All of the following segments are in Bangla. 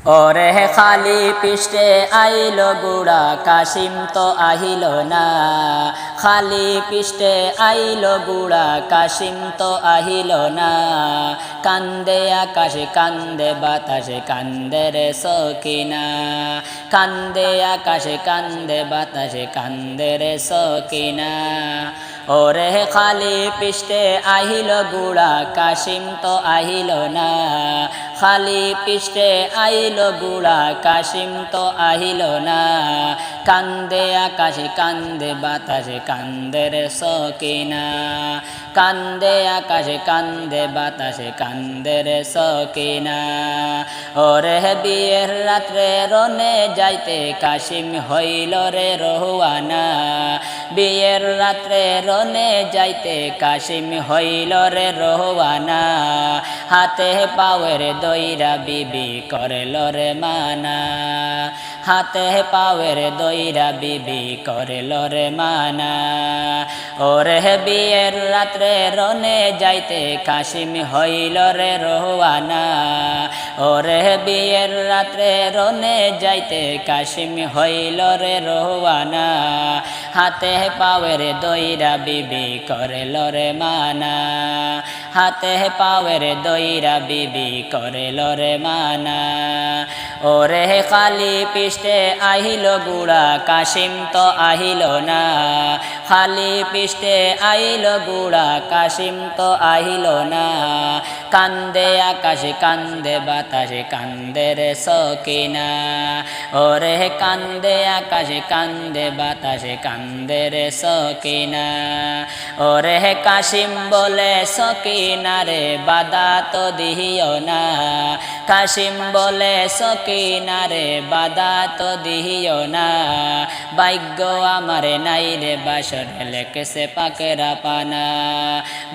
ওরে খালি পৃষ্ঠে আইল গুড়া কাশিম তো আহিল না, খালি পৃষ্ঠে আইল গুড়া কাশিম তো আহিল না। কান্দে আকাশে কান্দে বাতাসে কান্দে রে সকিনা, কান্দে আকাশে কান্দে বাতাসে কান্দে রে সকিনা। ওরে খালি পৃষ্ঠে আহিল গুড়া কাশিম তো আহিল না, খালি পৃষ্ঠে আইল গুড়া কাশিম তো আহিল না। কান্দে আকাশে কান্দে বাতাসে কান্দে রে সকিনা, কান্দে আকাশে কান্দে বাতাসে কান্দে রে সকিনা। ওরে বিয়ের রাত্রে রনে যাইতে কাশিম হইল রে রহুয়ানা, বিয়ের রাত্রে রনে যাইতে কাশিম হইল রে রহুয়ানা। হাতে পাওয়ের দইরা বিবি করল রে মানা, হাতে পাওয়ের দইরা বিবি করল রে মানা। ওরে বিয়ের রাত্রে রনে যাইতে কাশিম হইল রে রহুয়ানা, ওরে বিয়ের রাত্রে রনে যাইতে কাশিম হইল রে রহুয়ানা। হাতে পাওয়ের দইরা বিবি করল রে মানা, হাতে পাওয়ের দইরা বিবি করল রে মানা। ওরে খালি পৃষ্ঠে আহিল গুড়া কাশিম তো আহিল না, খালি পৃষ্ঠে আইল গুড়া কাশিম তো আহিল না। কান্দে আকাশে কান্দে বাতাসে কান্দে রে সকিনা, ওরে কান্দে আকাশে কান্দে বাতাসে কান্দে রে সকিনা। ওরে কাশিম বলে সকিনা রে বাধা তো দিও না, কাশিম বলে সকিনা রে বাধা তো দিও না। ভাগ্য আমারে নাই রে বাসর লেখছে পাকেরা পানা,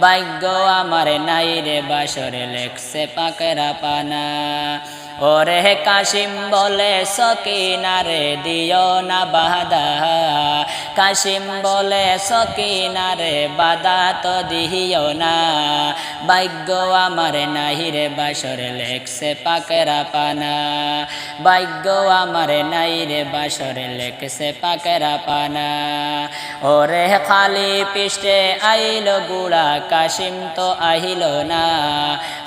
ভাগ্য আমারে নাই রে বাসর লেখছে পাকেরা পানা। ওরে কাশিম বলে সকিনা রে দিও না বাধা, কাশিম বলে সকিনা রে বাধা তো দিও না। ভাগ্য আমারে নাই রে বাসর লেখছে পাকেরা পানা, ভাগ্য আমারে নাই রে বাসর লেখছে পাকেরা পানা। ওরে খালি পৃষ্ঠে আইল গুড়া কাশিম তো আহিল না,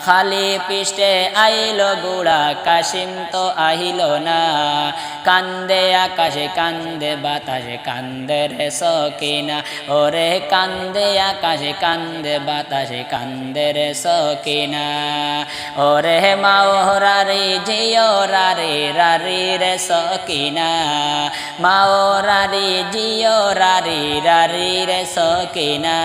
খালি পৃষ্ঠে আইল গুড়া কাশিম তো আহিল না। কান্দে আকাশে কান্দে বাতাসে কান্দে রে সকিনা, ওরে কান্দে আকাশে কান্দে বাতাসে কান্দে রে সকিনা। ওরে মাওরারি জিও রারি রারি রে সকিনা, মাওরারি জিও রারি রারি রে সকিনা।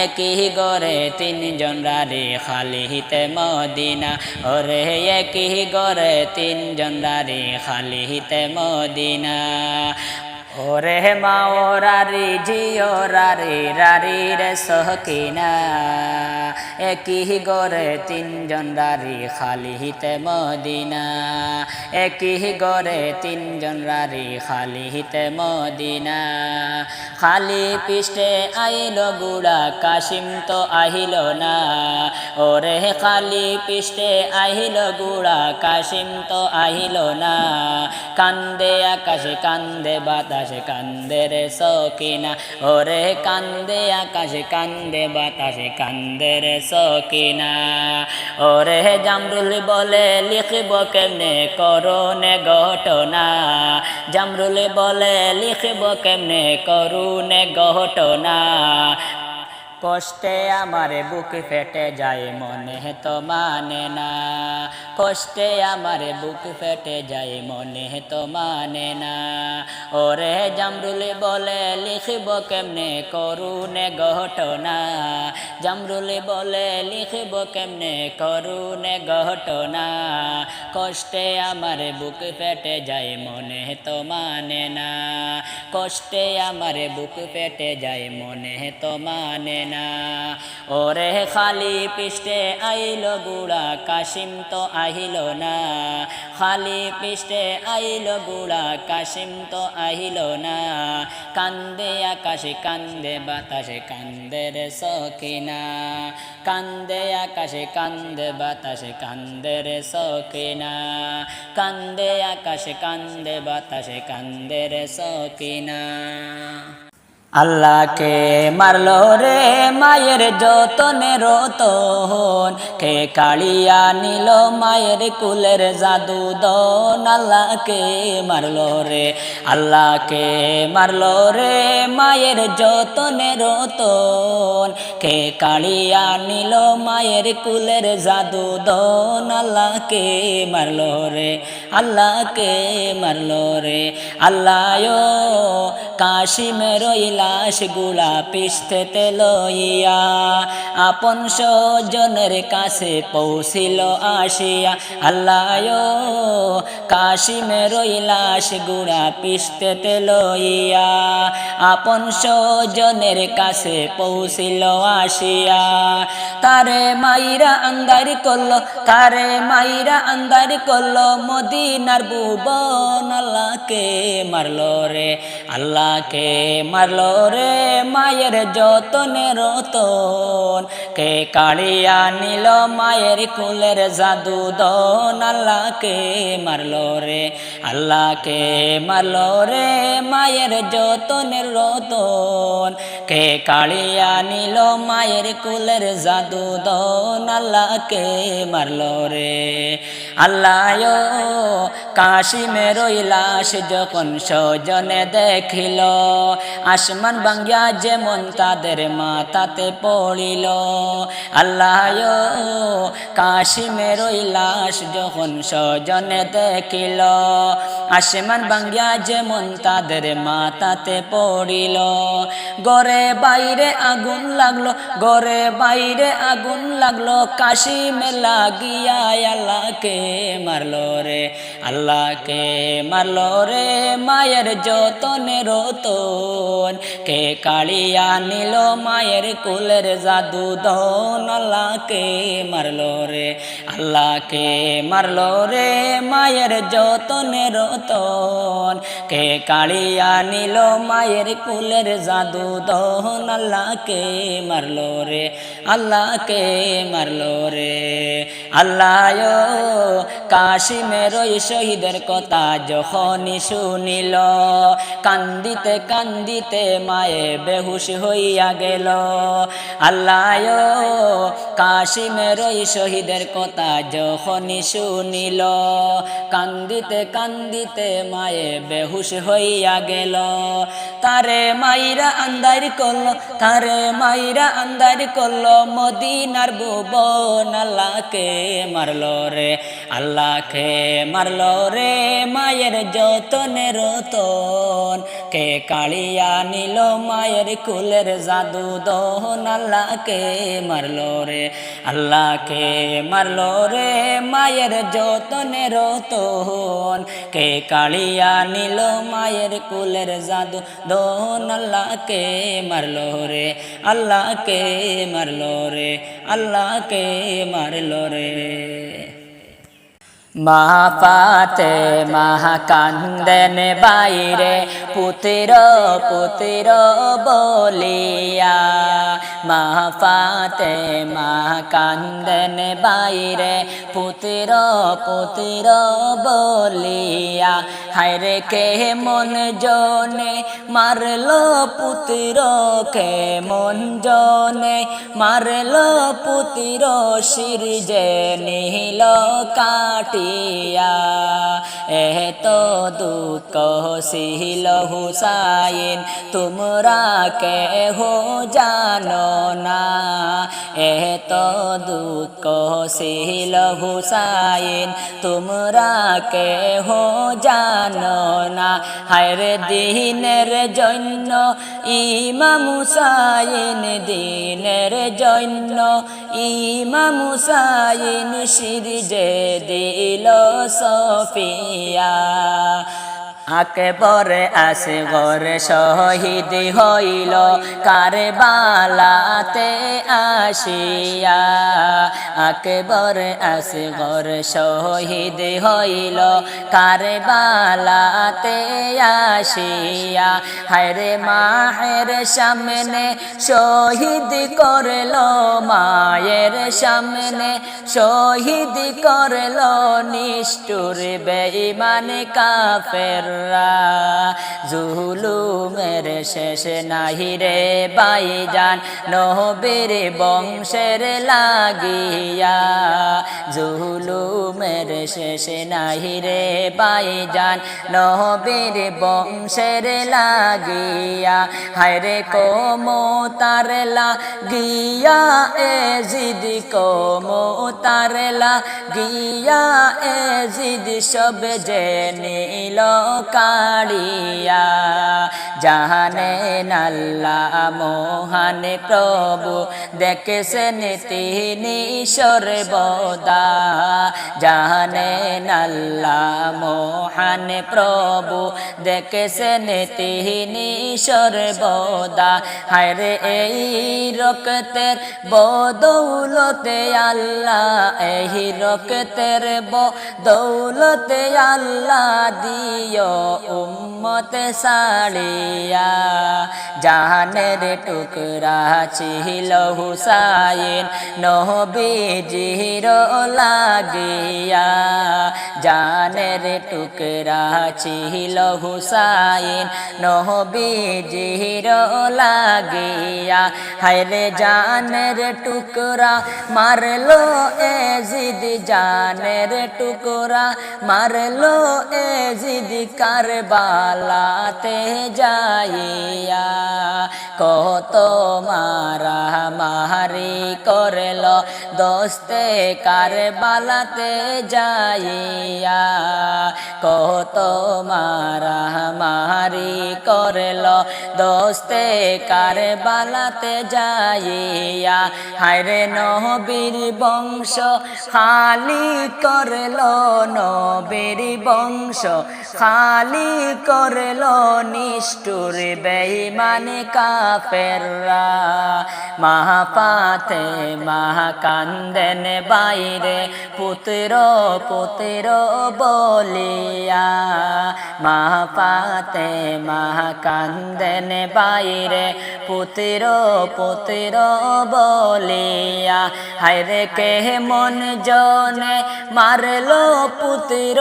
একই গরে তিনজন রারি খালি হিতে মদিনা, ওরে একই গরে তিনজন রারি খালি হিতে মদিনা। ওরে মাওরারি জিও রারি রারি রে সকিনা, একই গরে তিনজন রারি খালি হিতে মদিনা, একই গরে তিনজন রারি খালি হিতে মদিনা। খালি পৃষ্ঠে আইল গুড়া কাশিম তো আহিল না, ওরে খালি পৃষ্ঠে আহিল গুড়া কাশিম তো আহিল না। কান্দে আকাশে কান্দে বাতাসে কান্দে রে সকিনা, ওরে কান্দে আকাশে কান্দে বাতাসে কান্দে রে সকিনা। ওরে জামরুল বলে লিখব কেমনে করুনে ঘটনা, জামরুল বলে লিখব কেমনে করুনে ঘটনা। কষ্টে আমার বুক ফেটে যায় মনে তো মানে না, কষ্টে আমার বুক ফেটে যায় মনে তো মানে না। ওরে জামরুল বলে লিখব কেমনে করুনে ঘটনা, জামরুল বলে লিখব কেমনে করুনে ঘটনা। কষ্টে আমার বুক ফেটে যায় মনে তো মানে না, কষ্টে আমার বুক ফেটে যায় মনে তো মানে না। ওরে খালি পৃষ্ঠে আইল গুড়া কাশিম তো আহিল না, খালি পৃষ্ঠে আইল গুড়া কাশিম তো আহিল না কান্দে আকাশে কান্দে বাতাসে কান্দে রে সকিনা কান্দে আকাশে কান্দে বাতাসে কান্দে রে সকিনা কান্দে আকাশে কান্দে বাতাসে কান্দে রে সকিনা আল্লাহকে মারলো রে মায়ের যতনে রতন কে কালিয়া নিল মায়ের কুলের জাদু দন আল্লাহকে মারলো রে আল্লাহকে মারলো রে মায়ের যতনে রতন কে কালিয়া নিল মায়ের কুলের জাদু দন আল্লাহকে মারলো রে আল্লাহকে মারলো রে আল্লাহ কাশিমের লাশ গুলা পিষ্ঠেতে লইয়া আপন স্বজনের কাছে পৌঁছিল আসিয়া আল্লাহ কাশিমের লাশ গুলা পিষ্ঠেতে লইয়া আপন স্বজনের কাছে পৌঁছিল আসিয়া তারে মাইরা আন্দারি করলো তারে মাইরা আন্দারি করলো মদিনার ভুবন আল্লাহকে মারলো রে আল্লাহকে মারলো রে মায়ের যতনে রতন কে কাড়িয়া নিল মায়ের কুলের জাদু দন আল্লাহকে মারলো রে আল্লাহকে মারলো রে মায়ের যতনের রতন কে কাড়িয়া নিল মায়ের কুলের জাদু দন আল্লাহকে মারলো রে আল্লাহ কাশিমের লাশ যখন স্বজনে দেখিল আসমান ভাঙ্গিয়া যেমন তাদের মাথাতে পড়িল আল্লাহ কাশিমের লাশ যখন স্বজনে দেখিল আসমান ভাঙ্গিয়া যেমন তাদের মাথাতে পড়িল ঘরে বাইরে আগুন লাগলো ঘরে বাইরে আগুন লাগলো কাশিমে লাগিয়া আল্লাহকে মারলো রে আল্লাহকে মারলো রে মায়ের যতনে রতন কে কাড়িয়া নিল মায়ের কুলের জাদু দন আল্লাহকে মারলো রে আল্লাহকে মারলো রে মায়ের যতনে রতন কে কাড়িয়া নিল মায়ের কুলের জাদু দন আল্লাহকে মারলো রে আল্লাহকে মারলো রে আল্লাহ কাশিমের শহীদের কথা যখনই শুনিল কান্দিতে কান্দিতে মায়ে বেহুশ হইয়া গেল আল্লাহ কাশিমের শহীদের কথা যখনই শুনিল কান্দিতে কান্দিতে মায়ে বেহুশ হইয়া গেল তারে মাইরা আন্দারি করলো তারে মাইরা আন্দারি করলো মদিনার ভুবন আল্লাহকে মারলো রে আল্লাহকে মারলো রে মায়ের যতনে রতন কে কাড়িয়া নিল মায়ের কুলের জাদু দন আল্লাহকে মারলো রে আল্লাহকে মারলো রে মায়ের যতনে রতন কে কাড়িয়া নিল মায়ের কুলের জাদু দন আল্লাহকে মারলো রে আল্লাহকে মারলো রে আল্লাহকে মারলো রে মা ফাতেমা কান্দেন বাইরে পুত্র পুত্র বলিয়া মা ফাতেমা কান্দেন বাইরে পুত্র পুত্র বলিয়া হায়রে কে মন জনে মারলো পুত্র কে মন জনে মারলো পুত্র শির যে নিল কাটিয়া এত দুঃখ সিল হুসাইন তোমরা কেহ জানো না এত দুঃখ সিল হুসাইন তোমরা কেহ জানো না হায়রে দিনের জন্য ইমাম হুসাইন দিনের জন্য ইমাম হুসাইন শির যে দিল সফিয়া আকবর আসগর শহীদ হইল কারবালাতে আসিয়া। আকবর আসগর শহীদ হইল কারবালাতে আসিয়া। হায়রে মায়ের সামনে শহীদ করল, মায়ের সামনে শহীদ করল নিষ্ঠুর বেঈমান কাফেররা। জুলুমের শেষ নাহি রে ভাইজান নবীর বংশের লাগিয়া। জুলুমের শেষ নাহি রে ভাইজান নবীর বংশের লাগিয়া। হায়রে কওমতার লাগিয়া এজিদ, কওমতার লাগিয়া এজিদ সব যে নীল কাড়িয়া। জানেন আল্লাহ মহান প্রভু দেখেছেন তিনি সর্বদা। জানেন আল্লাহ মহান প্রভু দেখেছেন তিনি সর্বদা। হায়রে এই রক্তের বদৌলতে আল্লাহ, এই রক্তের বদৌলতে আল্লাহ দিও উম্মত সাড়িয়া। জানের টুকরা ছিল হুসাইন নবীজির লাগিয়া। জানের টুকরা ছিল হুসাইন নবীজির লাগিয়া। হায়রে জানের টুকরা মারলো এজিদ, জানের টুকরা মারলো এজিদ কারবালাতে যাইয়া। কত মারামারি করল দোস্তে কারবালাতে যাইয়া। কত মারামারি করল দোস্তে কারবালাতে যাইয়া। হায়রে নবীর বংশ খালি করল, নবীর বংশ খালি করল নিষ্ঠুর বেঈমান কাফেররা। মা ফাতেমা কান্দেন বাইরে পুত্র পুত্র বলিয়া। মা ফাতেমা কান্দেন বাইরে পুত্র পুত্র বলিয়া। হায়রে কেমন জনে মারলো পুত্র,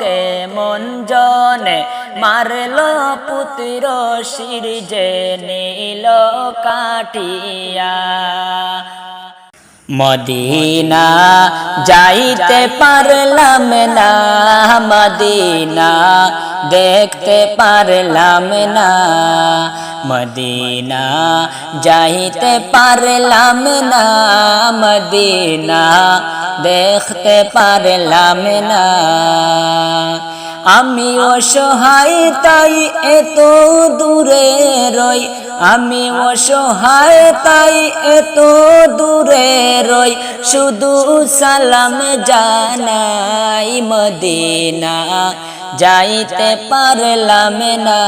কেমন জনে মারলো পুত্র শির যে নীল কাটিয়া। মদিনা যাইতে পারলাম না, মদিনা দেখতে পারলাম না। মদিনা যাইতে পারলাম না, মদিনা দেখতে পারলাম না। আমি অসহায় তাই এত দূরে রই, আমি অসহায় তাই এত দূরে রই। শুধু সালাম জানাই, মদিনা যাইতে পারলাম না,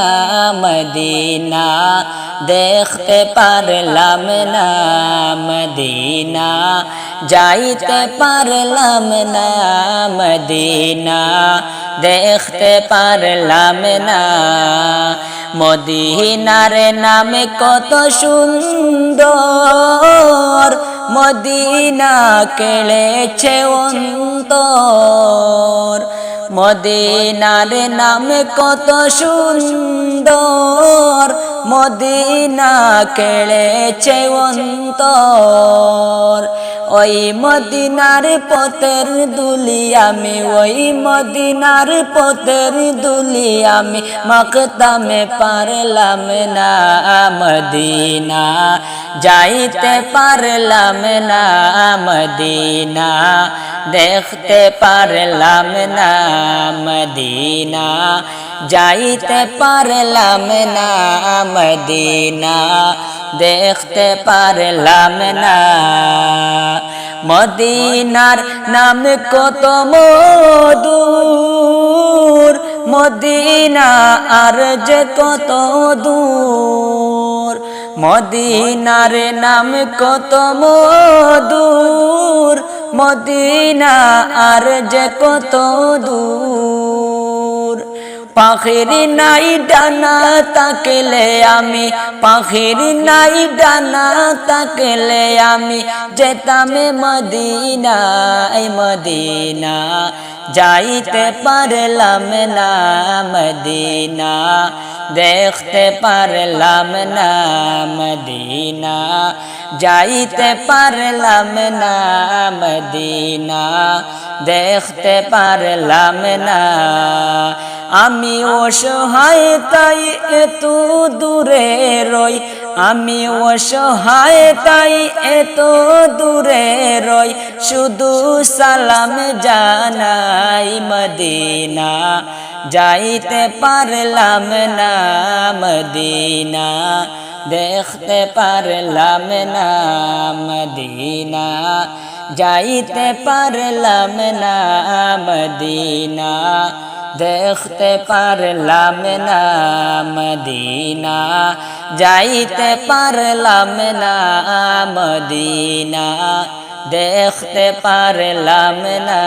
মদিনা দেখতে পারলাম না। মদিনা যাইতে পারলাম না, মদিনা দেখতে পারলাম না। মদিনার নামে কত সুন্দর, মদিনা কেড়েছে অন্তর। মদিনার নামে কত সুন্দর, মদিনা কেড়েছে অন্তর। ওই মদিনার পথের দুলি আমি, ওই মদিনার পথের দুলি আমি মাকতামে পারলাম না। মদিনা যাইতে পারলাম না, মদিনা দেখতে পারলাম না। মদিনা যাইতে পারলাম না, মদিনা দেখতে পারলাম না। মদিনার নাম কত মধুর, মদিনা মদিনা আর যে কত দূর, মদিনার নাম কত মধুর, মদিনা আর যে কত দূর। পাখির নাই ডানা তাকলে আমি, পাখির নাই ডানা তাকলে আমি যেতাম মদিনা, এই মদিনা যাইতে পারলাম না মদিনা, দেখতে পারলাম না মদিনা, যাইতে পারলাম না মদিনা, দেখতে পারলাম না। আমি অসহায় তাই এত দূরে রই, আমি অসহায় তাই এত দূরে রই, শুধু সালাম জানাই মদিনা, যাইতে পারলাম না মদিনা, দেখতে পারলাম না মদিনা, যাইতে পারলাম না মদিনা, দেখতে পারলাম না মদিনা, যাইতে পারলাম না মদিনা, দেখতে পারলাম না।